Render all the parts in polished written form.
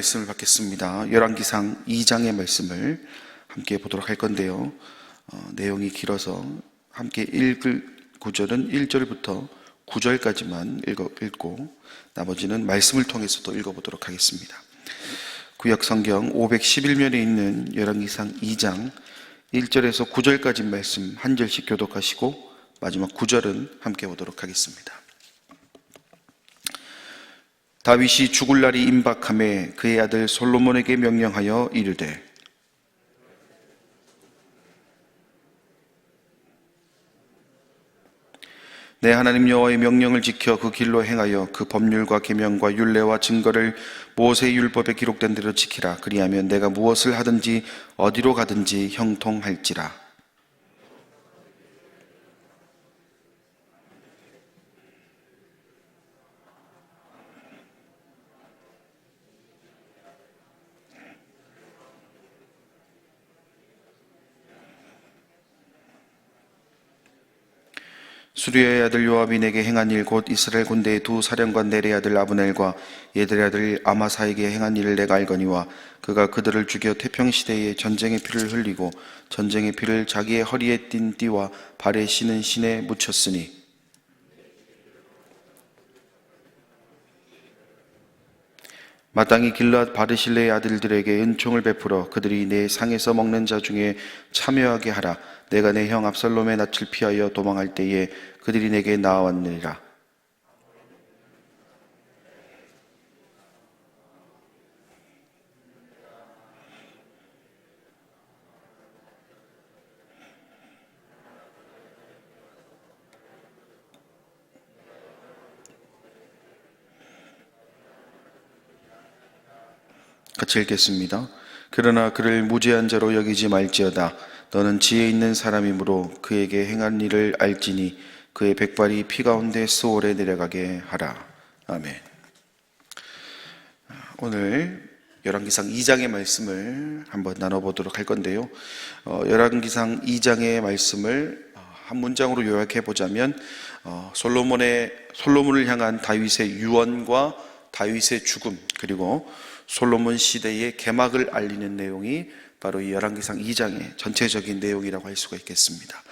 말씀을 받겠습니다. 열왕기상 2장의 말씀을 함께 보도록 할 건데요. 내용이 길어서 함께 읽을 구절은 1절부터 9절까지만 읽고 나머지는 말씀을 통해서 또 읽어보도록 하겠습니다. 구약 성경 511면에 있는 열왕기상 2장 1절에서 9절까지 말씀 한 절씩 교독하시고 마지막 9절은 함께 보도록 하겠습니다. 다윗이 죽을 날이 임박함에 그의 아들 솔로몬에게 명령하여 이르되 내 하나님 여호와의 명령을 지켜 그 길로 행하여 그 법률과 계명과 율례와 증거를 모세의 율법에 기록된 대로 지키라. 그리하면 내가 무엇을 하든지 어디로 가든지 형통할지라. 수리의 아들 요압이 내게 행한 일 곧 이스라엘 군대의 두 사령관 넬의 아들 아브넬과 예들의 아들 아마사에게 행한 일을 내가 알거니와 그가 그들을 죽여 태평시대에 전쟁의 피를 흘리고 전쟁의 피를 자기의 허리에 띤 띠와 발에 신은 신에 묻혔으니 마땅히 길르앗 바르실레의 아들들에게 은총을 베풀어 그들이 내 상에서 먹는 자 중에 참여하게 하라. 내가 내 형 압살롬의 낯을 피하여 도망할 때에 그들이 내게 나아왔느니라. 같이 읽겠습니다. 그러나 그를 무죄한 자로 여기지 말지어다. 너는 지혜 있는 사람이므로 그에게 행한 일을 알지니 그의 백발이 피 가운데 스올에 내려가게 하라. 아멘. 오늘 열왕기상 2장의 말씀을 한번 나눠보도록 할 건데요. 열왕기상 2장의 말씀을 한 문장으로 요약해 보자면 솔로몬을 향한 다윗의 유언과 다윗의 죽음, 그리고 솔로몬 시대의 개막을 알리는 내용이 바로 이 열왕기상 2장의 전체적인 내용이라고 할 수가 있겠습니다.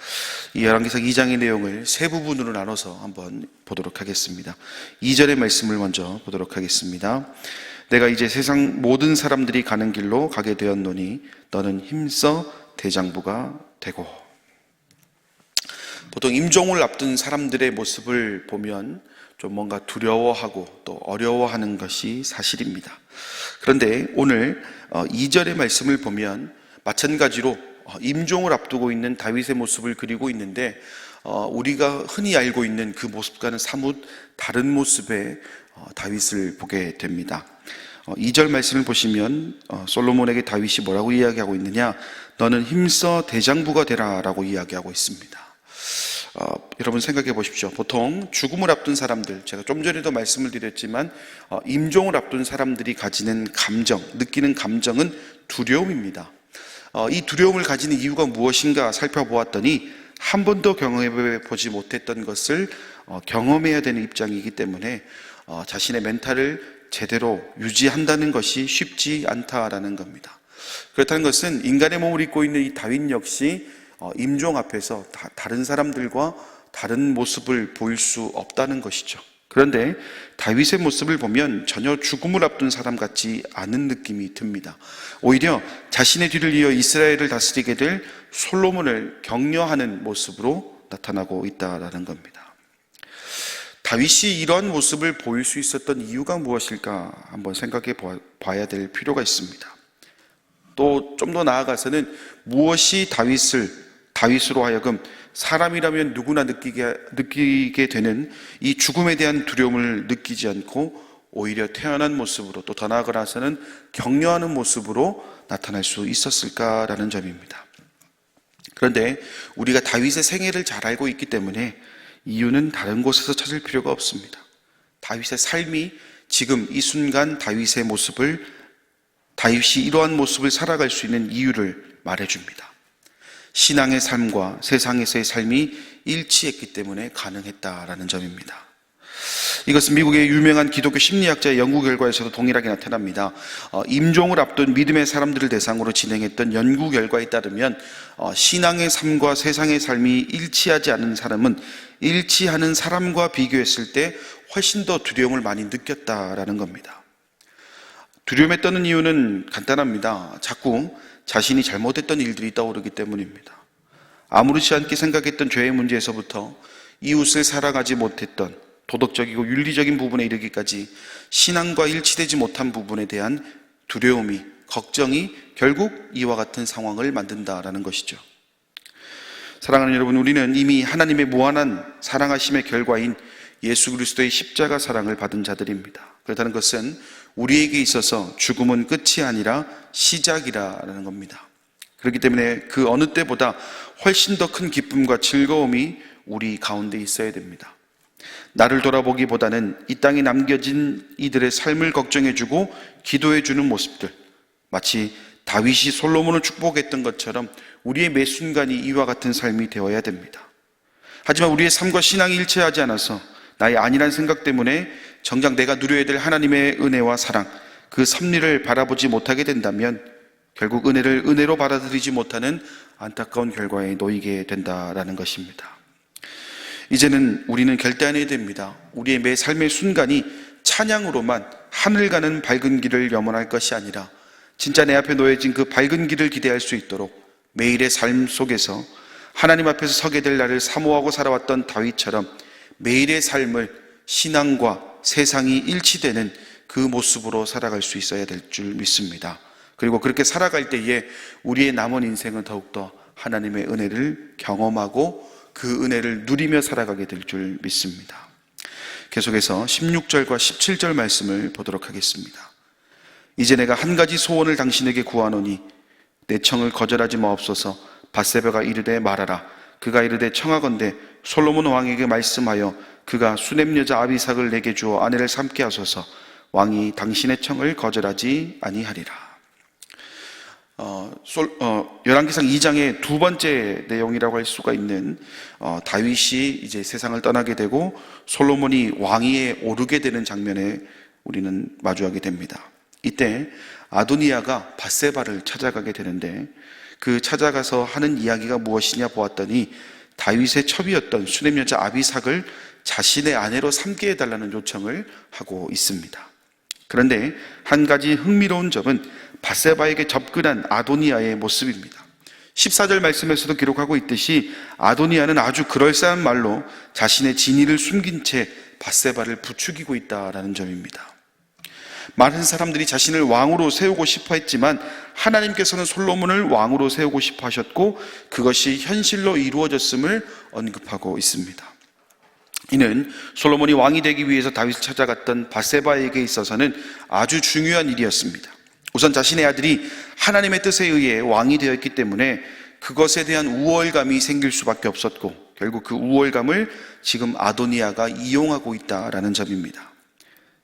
이 열왕기상 2장의 내용을 세 부분으로 나눠서 한번 보도록 하겠습니다. 2절의 말씀을 먼저 보도록 하겠습니다. 내가 이제 세상 모든 사람들이 가는 길로 가게 되었노니 너는 힘써 대장부가 되고. 보통 임종을 앞둔 사람들의 모습을 보면 좀 뭔가 두려워하고 또 어려워하는 것이 사실입니다. 그런데 오늘 2절의 말씀을 보면 마찬가지로 임종을 앞두고 있는 다윗의 모습을 그리고 있는데 우리가 흔히 알고 있는 그 모습과는 사뭇 다른 모습의 다윗을 보게 됩니다. 2절 말씀을 보시면 솔로몬에게 다윗이 뭐라고 이야기하고 있느냐? 너는 힘써 대장부가 되라 라고 이야기하고 있습니다. 여러분 생각해 보십시오. 보통 죽음을 앞둔 사람들, 제가 좀 전에도 말씀을 드렸지만 임종을 앞둔 사람들이 가지는 감정, 느끼는 감정은 두려움입니다. 이 두려움을 가지는 이유가 무엇인가 살펴보았더니 한 번도 경험해 보지 못했던 것을 경험해야 되는 입장이기 때문에 자신의 멘탈을 제대로 유지한다는 것이 쉽지 않다라는 겁니다. 그렇다는 것은 인간의 몸을 입고 있는 이 다윗 역시 임종 앞에서 다른 사람들과 다른 모습을 보일 수 없다는 것이죠. 그런데 다윗의 모습을 보면 전혀 죽음을 앞둔 사람 같지 않은 느낌이 듭니다. 오히려 자신의 뒤를 이어 이스라엘을 다스리게 될 솔로몬을 격려하는 모습으로 나타나고 있다는 겁니다. 다윗이 이러한 모습을 보일 수 있었던 이유가 무엇일까 한번 생각해 봐야 될 필요가 있습니다. 또 좀 더 나아가서는 무엇이 다윗으로 하여금 사람이라면 누구나 느끼게 되는 이 죽음에 대한 두려움을 느끼지 않고 오히려 태어난 모습으로 또 더 나아가서는 격려하는 모습으로 나타날 수 있었을까라는 점입니다. 그런데 우리가 다윗의 생애를 잘 알고 있기 때문에 이유는 다른 곳에서 찾을 필요가 없습니다. 다윗의 삶이 지금 이 순간 다윗이 이러한 모습을 살아갈 수 있는 이유를 말해줍니다. 신앙의 삶과 세상에서의 삶이 일치했기 때문에 가능했다라는 점입니다. 이것은 미국의 유명한 기독교 심리학자의 연구 결과에서도 동일하게 나타납니다. 임종을 앞둔 믿음의 사람들을 대상으로 진행했던 연구 결과에 따르면 신앙의 삶과 세상의 삶이 일치하지 않는 사람은 일치하는 사람과 비교했을 때 훨씬 더 두려움을 많이 느꼈다라는 겁니다. 두려움에 떠는 이유는 간단합니다. 자꾸 자신이 잘못했던 일들이 떠오르기 때문입니다. 아무렇지 않게 생각했던 죄의 문제에서부터 이웃을 사랑하지 못했던 도덕적이고 윤리적인 부분에 이르기까지 신앙과 일치되지 못한 부분에 대한 두려움이, 걱정이 결국 이와 같은 상황을 만든다라는 것이죠. 사랑하는 여러분, 우리는 이미 하나님의 무한한 사랑하심의 결과인 예수 그리스도의 십자가 사랑을 받은 자들입니다. 그렇다는 것은 우리에게 있어서 죽음은 끝이 아니라 시작이라는 겁니다. 그렇기 때문에 그 어느 때보다 훨씬 더 큰 기쁨과 즐거움이 우리 가운데 있어야 됩니다. 나를 돌아보기보다는 이 땅에 남겨진 이들의 삶을 걱정해주고 기도해주는 모습들, 마치 다윗이 솔로몬을 축복했던 것처럼 우리의 매 순간이 이와 같은 삶이 되어야 됩니다. 하지만 우리의 삶과 신앙이 일치하지 않아서 나의 안일한 생각 때문에 정작 내가 누려야 될 하나님의 은혜와 사랑, 그 섭리를 바라보지 못하게 된다면 결국 은혜를 은혜로 받아들이지 못하는 안타까운 결과에 놓이게 된다라는 것입니다. 이제는 우리는 결단해야 됩니다. 우리의 매 삶의 순간이 찬양으로만 하늘 가는 밝은 길을 염원할 것이 아니라 진짜 내 앞에 놓여진 그 밝은 길을 기대할 수 있도록 매일의 삶 속에서 하나님 앞에서 서게 될 나를 사모하고 살아왔던 다윗처럼 매일의 삶을 신앙과 세상이 일치되는 그 모습으로 살아갈 수 있어야 될 줄 믿습니다. 그리고 그렇게 살아갈 때에 우리의 남은 인생은 더욱더 하나님의 은혜를 경험하고 그 은혜를 누리며 살아가게 될 줄 믿습니다. 계속해서 16절과 17절 말씀을 보도록 하겠습니다. 이제 내가 한 가지 소원을 당신에게 구하노니 내 청을 거절하지 마옵소서. 밧세바가 이르되 말하라. 그가 이르되 청하건대 솔로몬 왕에게 말씀하여 그가 수냄 여자 아비삭을 내게 주어 아내를 삼게 하소서. 왕이 당신의 청을 거절하지 아니하리라. 열왕기상 2장의 두 번째 내용이라고 할 수가 있는 다윗이 이제 세상을 떠나게 되고 솔로몬이 왕위에 오르게 되는 장면에 우리는 마주하게 됩니다. 이때 아도니아가 밧세바를 찾아가게 되는데 그 찾아가서 하는 이야기가 무엇이냐 보았더니 다윗의 첩이었던 수냄 여자 아비삭을 자신의 아내로 삼게 해달라는 요청을 하고 있습니다. 그런데 한 가지 흥미로운 점은 밧세바에게 접근한 아도니아의 모습입니다. 14절 말씀에서도 기록하고 있듯이 아도니아는 아주 그럴싸한 말로 자신의 진위를 숨긴 채 밧세바를 부추기고 있다라는 점입니다. 많은 사람들이 자신을 왕으로 세우고 싶어 했지만 하나님께서는 솔로몬을 왕으로 세우고 싶어 하셨고 그것이 현실로 이루어졌음을 언급하고 있습니다. 이는 솔로몬이 왕이 되기 위해서 다윗을 찾아갔던 밧세바에게 있어서는 아주 중요한 일이었습니다. 우선 자신의 아들이 하나님의 뜻에 의해 왕이 되었기 때문에 그것에 대한 우월감이 생길 수밖에 없었고 결국 그 우월감을 지금 아도니아가 이용하고 있다라는 점입니다.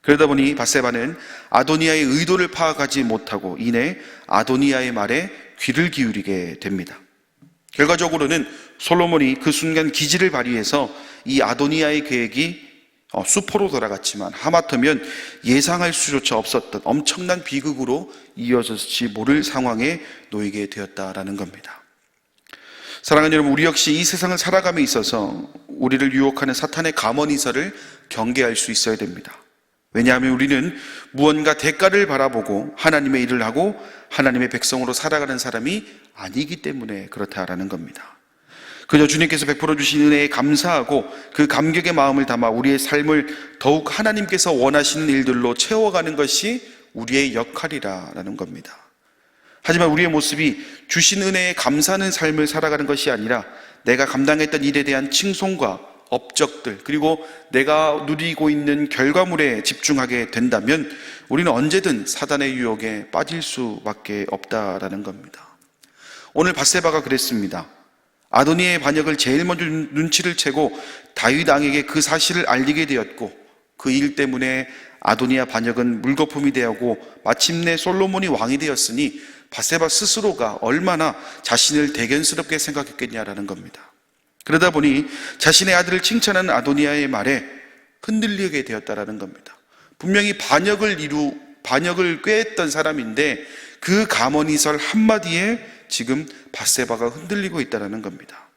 그러다 보니 밧세바는 아도니아의 의도를 파악하지 못하고 이내 아도니아의 말에 귀를 기울이게 됩니다. 결과적으로는 솔로몬이 그 순간 기지를 발휘해서 이 아도니아의 계획이 수포로 돌아갔지만 하마터면 예상할 수조차 없었던 엄청난 비극으로 이어졌을지 모를 상황에 놓이게 되었다라는 겁니다. 사랑하는 여러분, 우리 역시 이 세상을 살아감에 있어서 우리를 유혹하는 사탄의 감언이설을 경계할 수 있어야 됩니다. 왜냐하면 우리는 무언가 대가를 바라보고 하나님의 일을 하고 하나님의 백성으로 살아가는 사람이 아니기 때문에 그렇다라는 겁니다. 그저 주님께서 베풀어 주신 은혜에 감사하고 그 감격의 마음을 담아 우리의 삶을 더욱 하나님께서 원하시는 일들로 채워가는 것이 우리의 역할이라는 겁니다. 하지만 우리의 모습이 주신 은혜에 감사하는 삶을 살아가는 것이 아니라 내가 감당했던 일에 대한 칭송과 업적들 그리고 내가 누리고 있는 결과물에 집중하게 된다면 우리는 언제든 사단의 유혹에 빠질 수밖에 없다라는 겁니다. 오늘 밧세바가 그랬습니다. 아도니아의 반역을 제일 먼저 눈치를 채고 다윗 왕에게 그 사실을 알리게 되었고 그 일 때문에 아도니아 반역은 물거품이 되었고 마침내 솔로몬이 왕이 되었으니 밧세바 스스로가 얼마나 자신을 대견스럽게 생각했겠냐라는 겁니다. 그러다 보니 자신의 아들을 칭찬하는 아도니아의 말에 흔들리게 되었다라는 겁니다. 분명히 반역을 꾀했던 사람인데 그 감언이설 한마디에 지금 밧세바가 흔들리고 있다는 겁니다.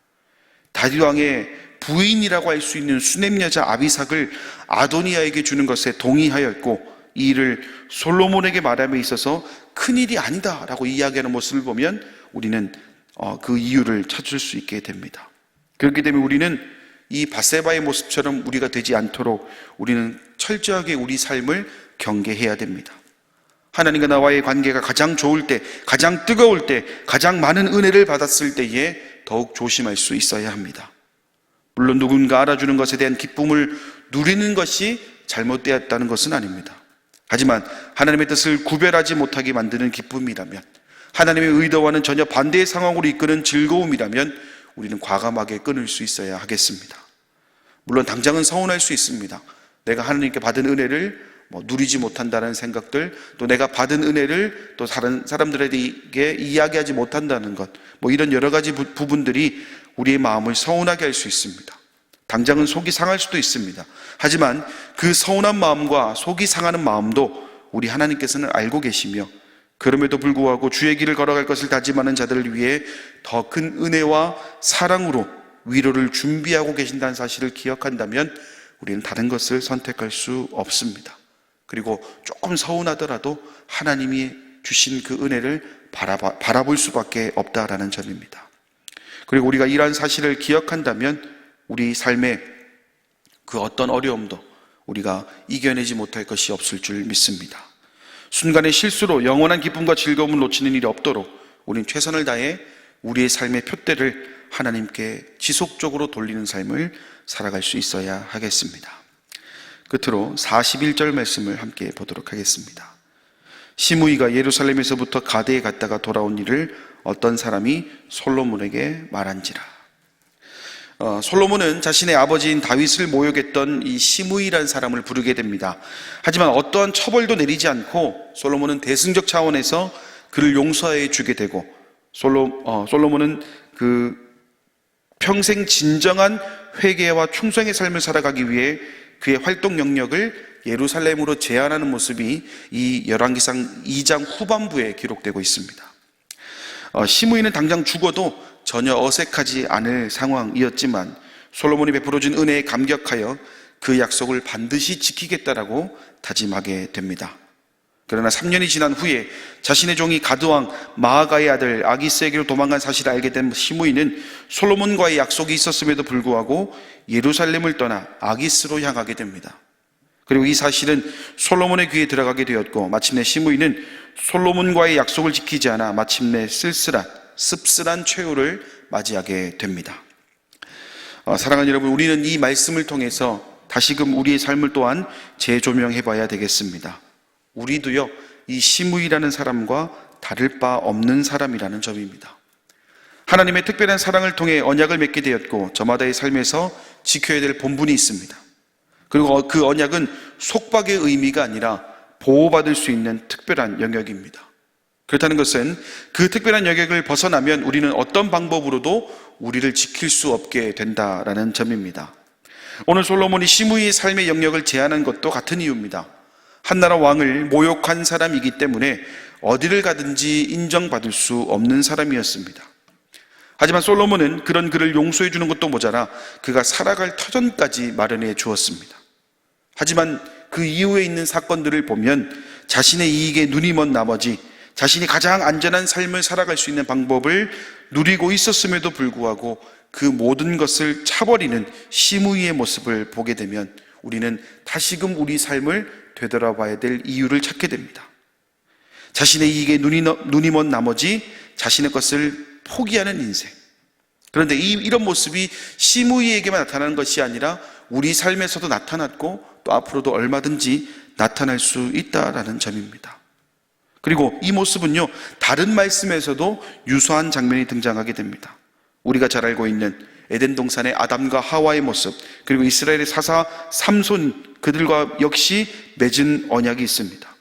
다윗 왕의 부인이라고 할 수 있는 수냄 여자 아비삭을 아도니아에게 주는 것에 동의하였고 이 일을 솔로몬에게 말함에 있어서 큰일이 아니다라고 이야기하는 모습을 보면 우리는 그 이유를 찾을 수 있게 됩니다. 그렇기 때문에 우리는 이 밧세바의 모습처럼 우리가 되지 않도록 우리는 철저하게 우리 삶을 경계해야 됩니다. 하나님과 나와의 관계가 가장 좋을 때, 가장 뜨거울 때, 가장 많은 은혜를 받았을 때에 더욱 조심할 수 있어야 합니다. 물론 누군가 알아주는 것에 대한 기쁨을 누리는 것이 잘못되었다는 것은 아닙니다. 하지만 하나님의 뜻을 구별하지 못하게 만드는 기쁨이라면, 하나님의 의도와는 전혀 반대의 상황으로 이끄는 즐거움이라면 우리는 과감하게 끊을 수 있어야 하겠습니다. 물론 당장은 서운할 수 있습니다. 내가 하나님께 받은 은혜를 누리지 못한다는 생각들, 또 내가 받은 은혜를 또 다른 사람들에게 이야기하지 못한다는 것, 이런 여러 가지 부분들이 우리의 마음을 서운하게 할 수 있습니다. 당장은 속이 상할 수도 있습니다. 하지만 그 서운한 마음과 속이 상하는 마음도 우리 하나님께서는 알고 계시며, 그럼에도 불구하고 주의 길을 걸어갈 것을 다짐하는 자들을 위해 더 큰 은혜와 사랑으로 위로를 준비하고 계신다는 사실을 기억한다면 우리는 다른 것을 선택할 수 없습니다. 그리고 조금 서운하더라도 하나님이 주신 그 은혜를 바라볼 수밖에 없다라는 점입니다. 그리고 우리가 이러한 사실을 기억한다면 우리 삶에 그 어떤 어려움도 우리가 이겨내지 못할 것이 없을 줄 믿습니다. 순간의 실수로 영원한 기쁨과 즐거움을 놓치는 일이 없도록 우리는 최선을 다해 우리의 삶의 푯대를 하나님께 지속적으로 돌리는 삶을 살아갈 수 있어야 하겠습니다. 끝으로 41절 말씀을 함께 보도록 하겠습니다. 시므이가 예루살렘에서부터 가드에 갔다가 돌아온 일을 어떤 사람이 솔로몬에게 말한지라. 솔로몬은 자신의 아버지인 다윗을 모욕했던 이 시므이라는 사람을 부르게 됩니다. 하지만 어떠한 처벌도 내리지 않고 솔로몬은 대승적 차원에서 그를 용서해 주게 되고, 솔로몬은 그 평생 진정한 회개와 충성의 삶을 살아가기 위해 그의 활동 영역을 예루살렘으로 제한하는 모습이 이 열왕기상 2장 후반부에 기록되고 있습니다. 시므이는 당장 죽어도 전혀 어색하지 않을 상황이었지만 솔로몬이 베풀어준 은혜에 감격하여 그 약속을 반드시 지키겠다라고 다짐하게 됩니다. 그러나 3년이 지난 후에 자신의 종이 가드왕 마아가의 아들 아기스에게로 도망간 사실을 알게 된 시므이는 솔로몬과의 약속이 있었음에도 불구하고 예루살렘을 떠나 아기스로 향하게 됩니다. 그리고 이 사실은 솔로몬의 귀에 들어가게 되었고, 마침내 시므이는 솔로몬과의 약속을 지키지 않아 마침내 씁쓸한 최후를 맞이하게 됩니다. 사랑하는 여러분, 우리는 이 말씀을 통해서 다시금 우리의 삶을 또한 재조명해 봐야 되겠습니다. 우리도요, 이 시므이라는 사람과 다를 바 없는 사람이라는 점입니다. 하나님의 특별한 사랑을 통해 언약을 맺게 되었고 저마다의 삶에서 지켜야 될 본분이 있습니다. 그리고 그 언약은 속박의 의미가 아니라 보호받을 수 있는 특별한 영역입니다. 그렇다는 것은 그 특별한 영역을 벗어나면 우리는 어떤 방법으로도 우리를 지킬 수 없게 된다라는 점입니다. 오늘 솔로몬이 시므이의 삶의 영역을 제한한 것도 같은 이유입니다. 한나라 왕을 모욕한 사람이기 때문에 어디를 가든지 인정받을 수 없는 사람이었습니다. 하지만 솔로몬은 그런 그를 용서해 주는 것도 모자라 그가 살아갈 터전까지 마련해 주었습니다. 하지만 그 이후에 있는 사건들을 보면 자신의 이익에 눈이 먼 나머지 자신이 가장 안전한 삶을 살아갈 수 있는 방법을 누리고 있었음에도 불구하고 그 모든 것을 차버리는 시므이의 모습을 보게 되면 우리는 다시금 우리 삶을 되돌아봐야 될 이유를 찾게 됩니다. 자신의 이익에 눈이 먼 나머지 자신의 것을 포기하는 인생. 그런데 이런 모습이 시므이에게만 나타나는 것이 아니라 우리 삶에서도 나타났고 또 앞으로도 얼마든지 나타날 수 있다라는 점입니다. 그리고 이 모습은요, 다른 말씀에서도 유사한 장면이 등장하게 됩니다. 우리가 잘 알고 있는 에덴 동산의 아담과 하와의 모습, 그리고 이스라엘의 사사 삼손, 그들과 역시 맺은 언약이 있습니다.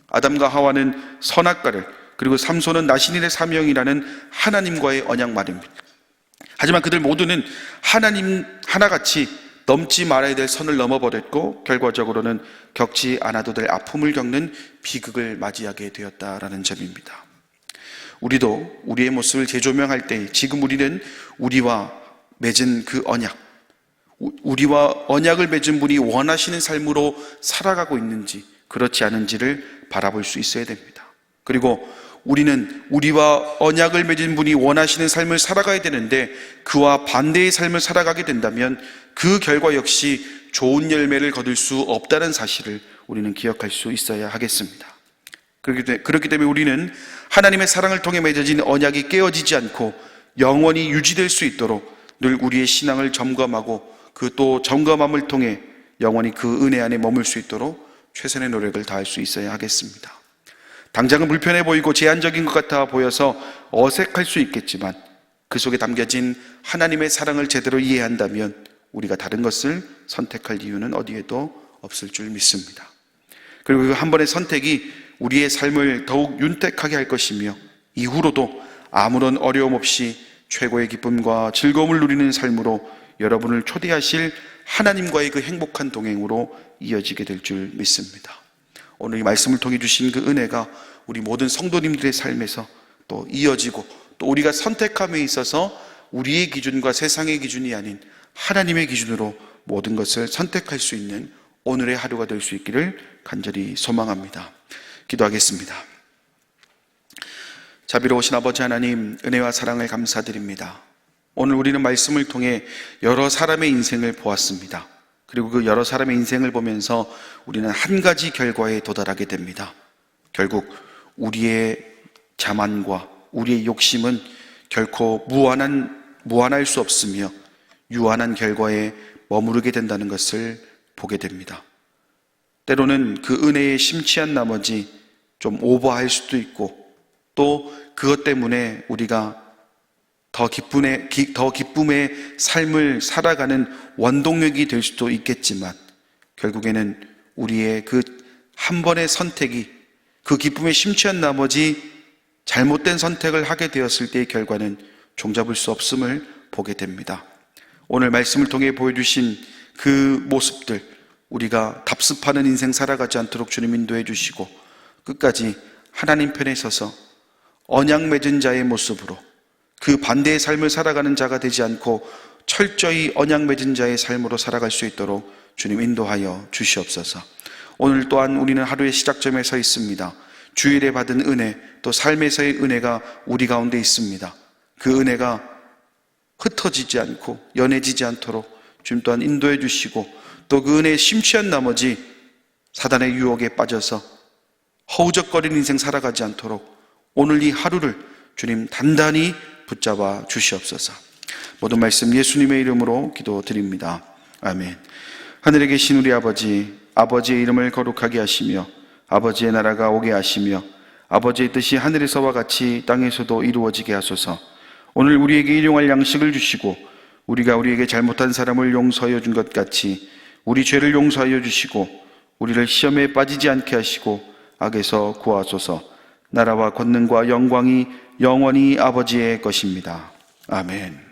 아담과 하와는 선악과를, 그리고 삼손은 나신일의 사명이라는 하나님과의 언약 말입니다. 하지만 그들 모두는 하나님 하나같이 넘지 말아야 될 선을 넘어버렸고 결과적으로는 겪지 않아도 될 아픔을 겪는 비극을 맞이하게 되었다라는 점입니다. 우리도 우리의 모습을 재조명할 때 지금 우리는 우리와 맺은 그 언약, 우리와 언약을 맺은 분이 원하시는 삶으로 살아가고 있는지 그렇지 않은지를 바라볼 수 있어야 됩니다. 그리고 우리는 우리와 언약을 맺은 분이 원하시는 삶을 살아가야 되는데 그와 반대의 삶을 살아가게 된다면 그 결과 역시 좋은 열매를 거둘 수 없다는 사실을 우리는 기억할 수 있어야 하겠습니다. 그렇기 때문에 우리는 하나님의 사랑을 통해 맺어진 언약이 깨어지지 않고 영원히 유지될 수 있도록 늘 우리의 신앙을 점검하고 그 또 점검함을 통해 영원히 그 은혜 안에 머물 수 있도록 최선의 노력을 다할 수 있어야 하겠습니다. 당장은 불편해 보이고 제한적인 것 같아 보여서 어색할 수 있겠지만 그 속에 담겨진 하나님의 사랑을 제대로 이해한다면 우리가 다른 것을 선택할 이유는 어디에도 없을 줄 믿습니다. 그리고 그 한 번의 선택이 우리의 삶을 더욱 윤택하게 할 것이며 이후로도 아무런 어려움 없이 최고의 기쁨과 즐거움을 누리는 삶으로 여러분을 초대하실 하나님과의 그 행복한 동행으로 이어지게 될 줄 믿습니다. 오늘 이 말씀을 통해 주신 그 은혜가 우리 모든 성도님들의 삶에서 또 이어지고 또 우리가 선택함에 있어서 우리의 기준과 세상의 기준이 아닌 하나님의 기준으로 모든 것을 선택할 수 있는 오늘의 하루가 될 수 있기를 간절히 소망합니다. 기도하겠습니다. 자비로우신 아버지 하나님, 은혜와 사랑을 감사드립니다. 오늘 우리는 말씀을 통해 여러 사람의 인생을 보았습니다. 그리고 그 여러 사람의 인생을 보면서 우리는 한 가지 결과에 도달하게 됩니다. 결국 우리의 자만과 우리의 욕심은 결코 무한할 수 없으며 유한한 결과에 머무르게 된다는 것을 보게 됩니다. 때로는 그 은혜에 심취한 나머지 좀 오버할 수도 있고 또 그것 때문에 우리가 더 기쁨의 삶을 살아가는 원동력이 될 수도 있겠지만 결국에는 우리의 그 한 번의 선택이 그 기쁨에 심취한 나머지 잘못된 선택을 하게 되었을 때의 결과는 종잡을 수 없음을 보게 됩니다. 오늘 말씀을 통해 보여주신 그 모습들, 우리가 답습하는 인생 살아가지 않도록 주님 인도해 주시고 끝까지 하나님 편에 서서 언약 맺은 자의 모습으로 그 반대의 삶을 살아가는 자가 되지 않고 철저히 언약 맺은 자의 삶으로 살아갈 수 있도록 주님 인도하여 주시옵소서. 오늘 또한 우리는 하루의 시작점에 서 있습니다. 주일에 받은 은혜, 또 삶에서의 은혜가 우리 가운데 있습니다. 그 은혜가 흩어지지 않고 연해지지 않도록 주님 또한 인도해 주시고 또 그 은혜에 심취한 나머지 사단의 유혹에 빠져서 허우적거리는 인생 살아가지 않도록 오늘 이 하루를 주님 단단히 붙잡아 주시옵소서. 모든 말씀 예수님의 이름으로 기도드립니다. 아멘. 하늘에 계신 우리 아버지, 아버지의 이름을 거룩하게 하시며 아버지의 나라가 오게 하시며 아버지의 뜻이 하늘에서와 같이 땅에서도 이루어지게 하소서. 오늘 우리에게 일용할 양식을 주시고 우리가 우리에게 잘못한 사람을 용서하여 준 것 같이 우리 죄를 용서하여 주시고 우리를 시험에 빠지지 않게 하시고 악에서 구하소서. 나라와 권능과 영광이 영원히 아버지의 것입니다. 아멘.